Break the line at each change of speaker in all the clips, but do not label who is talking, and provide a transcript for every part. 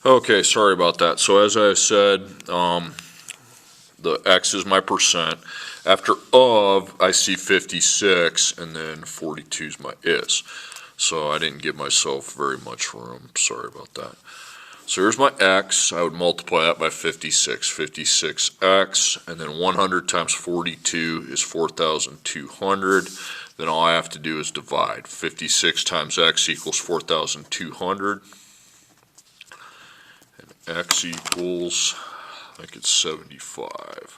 Okay, sorry about that. So as I said, the X is my percent. After of, I see 56, and then 42 is my is. So I didn't give myself very much room. Sorry about that. So here's my X. I would multiply that by 56. 56X, and then 100 times 42 is 4,200. Then all I have to do is divide. 56 times X equals 4,200. And X equals, I think it's 75.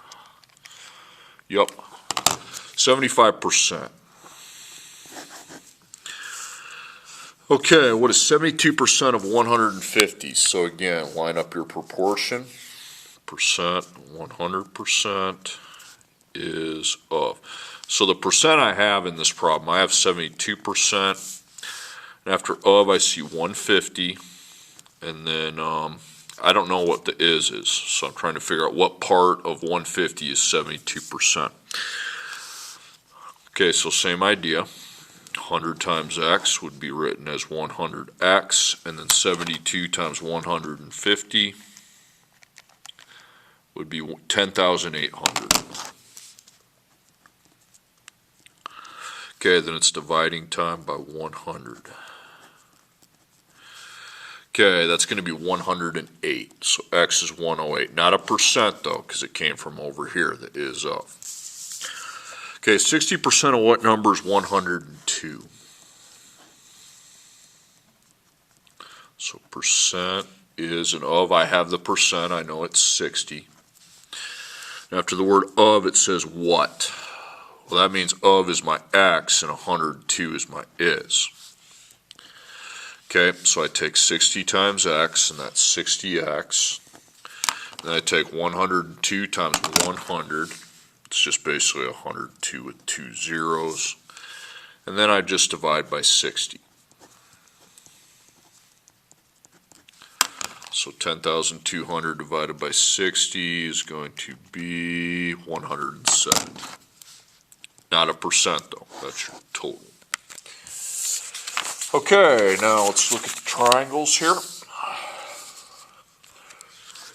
Yep, 75%. Okay, what is 72% of 150? So again, line up your proportion. Percent, 100% is of. So the percent I have in this problem, I have 72%. And after of, I see 150. And then I don't know what the is. So I'm trying to figure out what part of 150 is 72%. Okay, so same idea. 100 times X would be written as 100X, and then 72 times 150 would be 10,800. Okay, then it's dividing time by 100. Okay, that's going to be 108, so X is 108. Not a percent though, because it came from over here, the is of. Okay, 60% of what number is 102? So percent is and of, I have the percent, I know it's 60. And after the word of, it says what? Well, that means of is my X and 102 is my is. Okay, so I take 60 times X, and that's 60X. Then I take 102 times 100. It's just basically 102 with two zeros. And then I just divide by 60. So 10,200 divided by 60 is going to be 107. Not a percent though, that's your total. Okay, now let's look at the triangles here.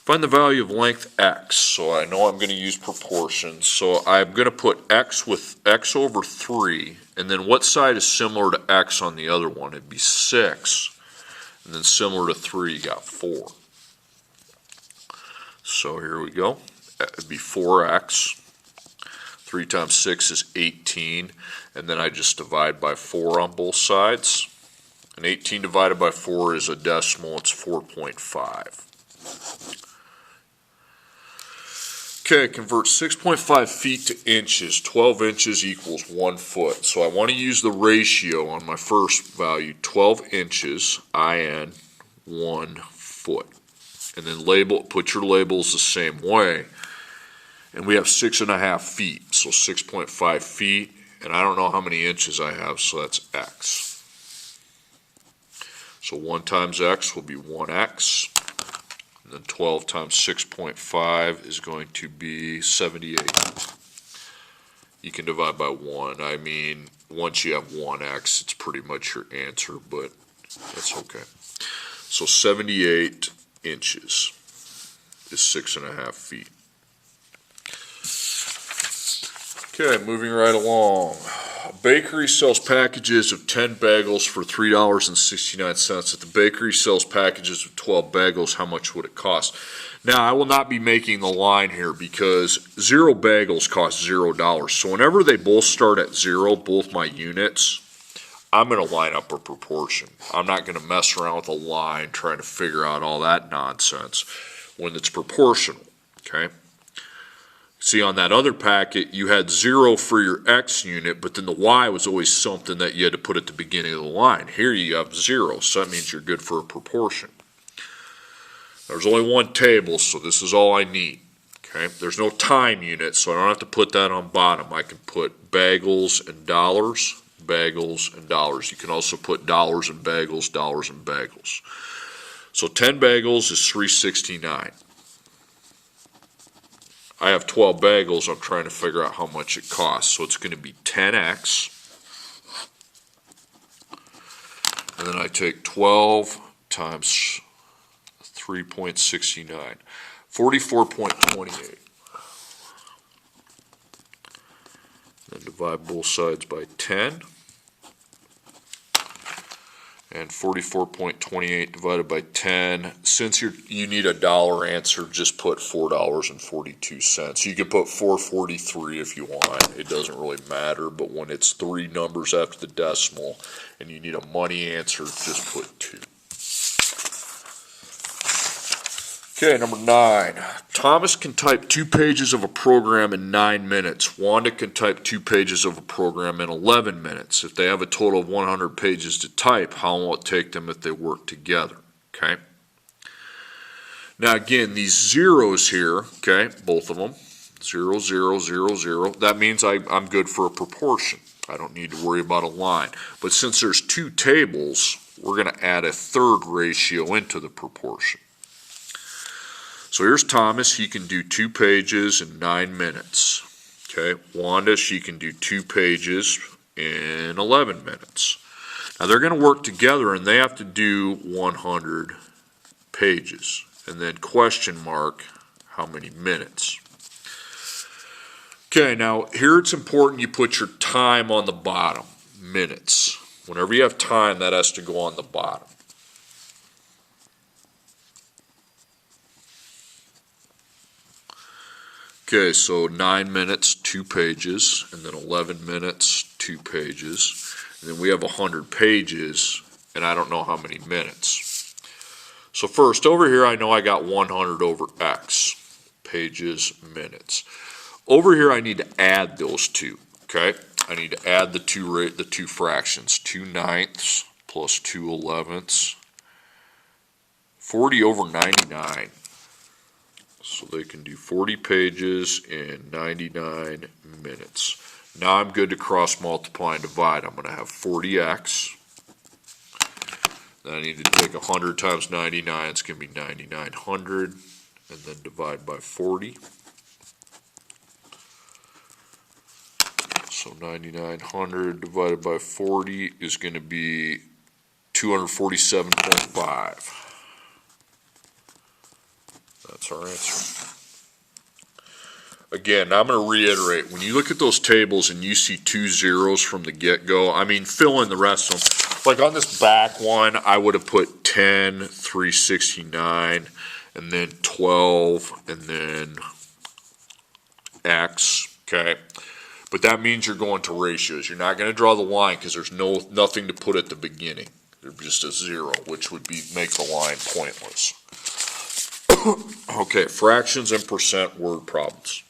Find the value of length X. So I know I'm going to use proportions. So I'm going to put X with X over 3. And then what side is similar to X on the other one? It'd be 6. And then similar to 3, you got 4. So here we go. It'd be 4X. 3 times 6 is 18. And then I just divide by 4 on both sides. And 18 divided by 4 is a decimal. It's 4.5. Okay, convert 6.5 feet to inches. 12 inches equals 1 foot. So I want to use the ratio on my first value, 12 inches, IN, 1 foot. And then put your labels the same way. And we have 6.5 feet, so 6.5 feet. And I don't know how many inches I have, so that's X. So 1 times X will be 1X. And then 12 times 6.5 is going to be 78. You can divide by 1. I mean, once you have 1x, it's pretty much your answer, but that's okay. So 78 inches is 6.5 feet. Okay, moving right along. A bakery sells packages of 10 bagels for $3.69. If the bakery sells packages of 12 bagels, how much would it cost? Now, I will not be making the line here because 0 bagels cost $0. So whenever they both start at 0, both my units, I'm going to line up a proportion. I'm not going to mess around with a line trying to figure out all that nonsense when it's proportional, okay? See, on that other packet, you had 0 for your X unit, but then the Y was always something that you had to put at the beginning of the line. Here you have 0, so that means you're good for a proportion. There's only one table, so this is all I need. Okay? There's no time unit, so I don't have to put that on bottom. I can put bagels and dollars, bagels and dollars. You can also put dollars and bagels, dollars and bagels. So 10 bagels is $3.69. I have 12 bagels. I'm trying to figure out how much it costs. So it's going to be 10x. And then I take 12 times 3.69. 44.28. Then divide both sides by 10. And 44.28 divided by 10. Since you need a dollar answer, just put $4.42. You can put 4.43 if you want. It doesn't really matter, but when it's three numbers after the decimal and you need a money answer, just put 2. Okay, number 9. Thomas can type 2 pages of a program in 9 minutes. Wanda can type 2 pages of a program in 11 minutes. If they have a total of 100 pages to type, how long will it take them if they work together? Okay. Now again, these zeros here, okay, both of them, 0, 0, 0, 0, that means I'm good for a proportion. I don't need to worry about a line. But since there's 2 tables, we're going to add a third ratio into the proportion. So here's Thomas. He can do 2 pages in 9 minutes. Okay, Wanda, she can do 2 pages in 11 minutes. Now they're going to work together and they have to do 100 pages. And then question mark, how many minutes? Okay, now here it's important you put your time on the bottom, minutes. Whenever you have time, that has to go on the bottom. Okay, so 9 minutes, 2 pages, and then 11 minutes, 2 pages. And then we have 100 pages, and I don't know how many minutes. So first, over here, I know I got 100 over x, pages, minutes. Over here, I need to add those two, okay? I need to add the two fractions, 2 ninths plus 2 11ths, 40 over 99. So they can do 40 pages in 99 minutes. Now I'm good to cross multiply and divide. I'm going to have 40x. Then I need to take 100 times 99. It's going to be 9,900. And then divide by 40. So 9,900 divided by 40 is going to be 247.5. That's our answer. Again, I'm going to reiterate, when you look at those tables and you see 2 zeros from the get-go, I mean, fill in the rest of them. Like on this back one, I would have put 10, 369, and then 12, and then x, okay? But that means you're going to ratios. You're not going to draw the line because there's nothing to put at the beginning. There's just a 0, which would make the line pointless. Okay, fractions and percent word problems.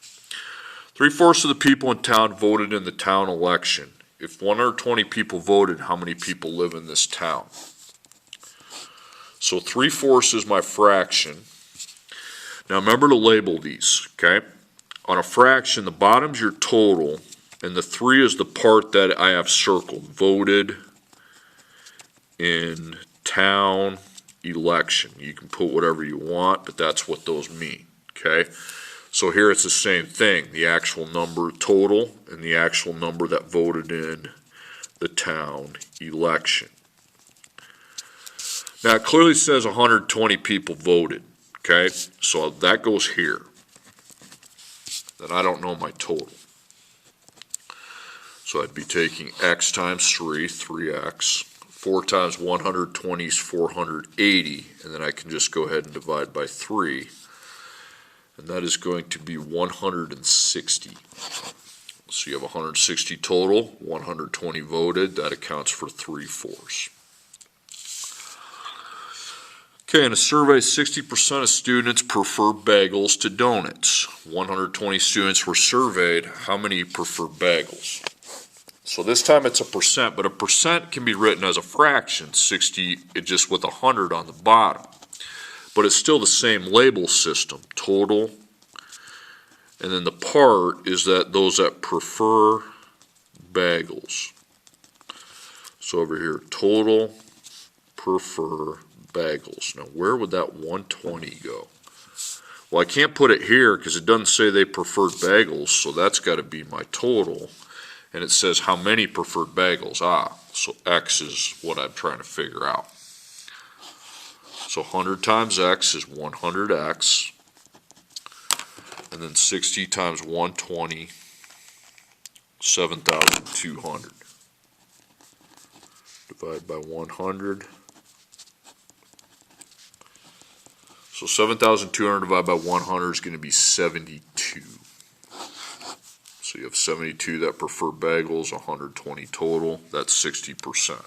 3/4 of the people in town voted in the town election. If 120 people voted, how many people live in this town? So 3/4 is my fraction. Now remember to label these, okay? On a fraction, the bottom's your total, and the 3 is the part that I have circled. Voted in town election. You can put whatever you want, but that's what those mean, okay? So here it's the same thing, the actual number total and the actual number that voted in the town election. Now it clearly says 120 people voted, okay? So that goes here. Then I don't know my total. So I'd be taking x times 3, 3x. 4 times 120 is 480, and then I can just go ahead and divide by 3, and that is going to be 160. So you have 160 total, 120 voted, that accounts for 3/4. Okay, in a survey, 60% of students prefer bagels to donuts. 120 students were surveyed. How many prefer bagels? So this time it's a percent, but a percent can be written as a fraction, 60, just with 100 on the bottom. But it's still the same label system, total. And then the part is that those that prefer bagels. So over here, total, prefer bagels. Now where would that 120 go? Well, I can't put it here because it doesn't say they preferred bagels, so that's got to be my total. And it says how many preferred bagels. So X is what I'm trying to figure out. So 100 times x is 100x. And then 60 times 120, 7,200. Divide by 100. So 7,200 divided by 100 is going to be 72. So you have 72 that prefer bagels, 120 total. That's 60%.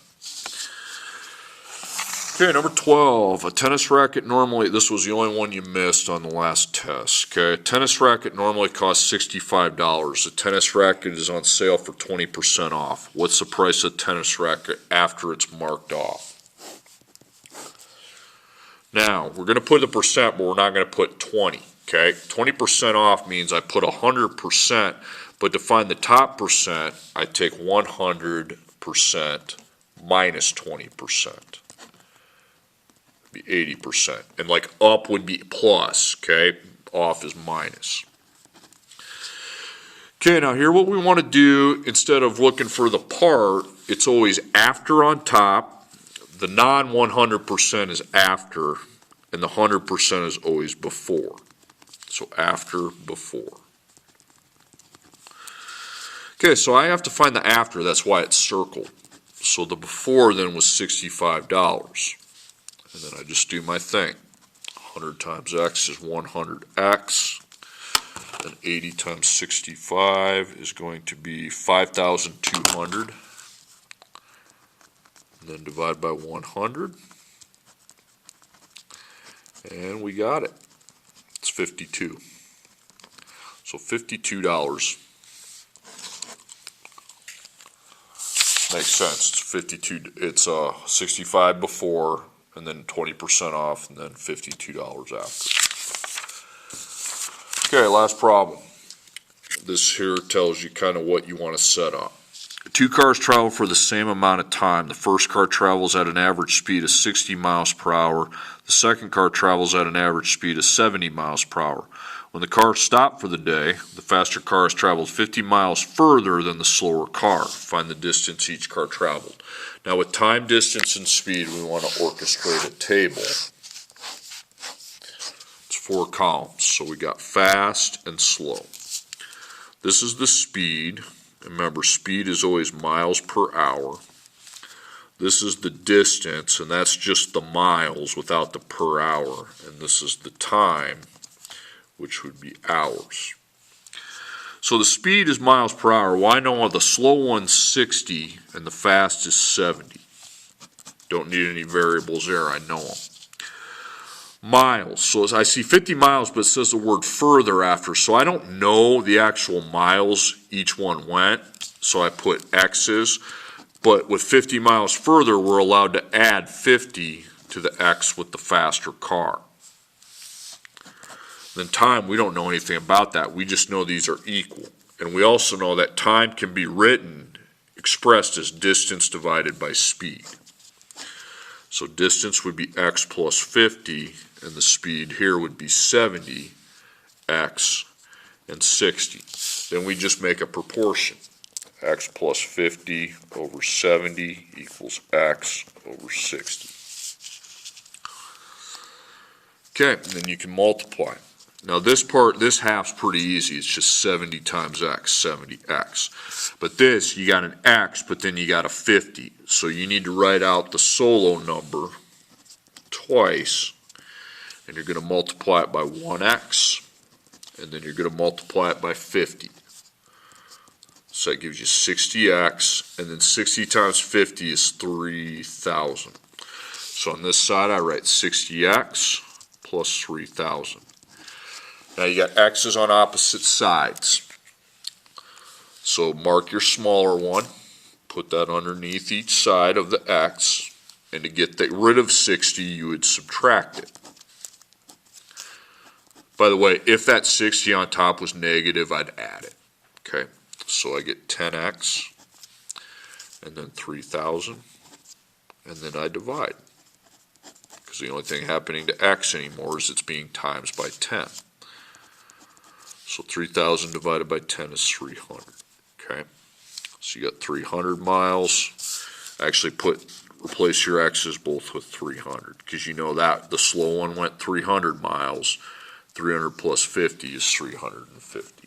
Okay, number 12. A tennis racket normally, this was the only one you missed on the last test. Okay, a tennis racket normally costs $65. A tennis racket is on sale for 20% off. What's the price of a tennis racket after it's marked off? Now, we're going to put the percent, but we're not going to put 20. Okay, 20% off means I put 100%, but to find the top percent, I take 100% minus 20%. Be 80%. And like up would be plus, okay? Off is minus. Okay, now here what we want to do, instead of looking for the part, it's always after on top. The non-100% is after, and the 100% is always before. So after, before. Okay, so I have to find the after, that's why it's circled. So the before then was $65. And then I just do my thing. 100 times x is 100x. And 80 times 65 is going to be 5,200. And then divide by 100. And we got it. It's 52. So $52. Makes sense. It's 52. It's 65 before, and then 20% off, and then $52 after. Okay, last problem. This here tells you kind of what you want to set up. Two cars travel for the same amount of time. The first car travels at an average speed of 60 miles per hour. The second car travels at an average speed of 70 miles per hour. When the car stopped for the day, the faster car has traveled 50 miles further than the slower car. Find the distance each car traveled. Now with time, distance, and speed, we want to orchestrate a table. It's 4 columns. So we got fast and slow. This is the speed. Remember, speed is always miles per hour. This is the distance, and that's just the miles without the per hour. And this is the time, which would be hours. So the speed is miles per hour. Well, I know the slow one's 60 and the fast is 70. Don't need any variables there, I know them. Miles. So I see 50 miles, but it says the word further after. So I don't know the actual miles each one went. So I put X's. But with 50 miles further, we're allowed to add 50 to the X with the faster car. Then time, we don't know anything about that. We just know these are equal. And we also know that time can be written, expressed as distance divided by speed. So distance would be X plus 50, and the speed here would be 70, X, and 60. Then we just make a proportion. X plus 50 over 70 equals X over 60. Okay, and then you can multiply. Now this part, this half's pretty easy. It's just 70 times X, 70X. But this, you got an X, but then you got a 50. So you need to write out the solo number twice, and you're going to multiply it by 1X, and then you're going to multiply it by 50. So that gives you 60X, and then 60 times 50 is 3,000. So on this side, I write 60X plus 3,000. Now you got X's on opposite sides. So mark your smaller one, put that underneath each side of the X, and to get rid of 60, you would subtract it. By the way, if that 60 on top was negative, I'd add it. Okay, so I get 10X, and then 3,000, and then I divide. Because the only thing happening to X anymore is it's being times by 10. So 3,000 divided by 10 is 300. Okay, so you got 300 miles. I actually put replace your X's both with 300, because you know that the slow one went 300 miles. 300 plus 50 is 350.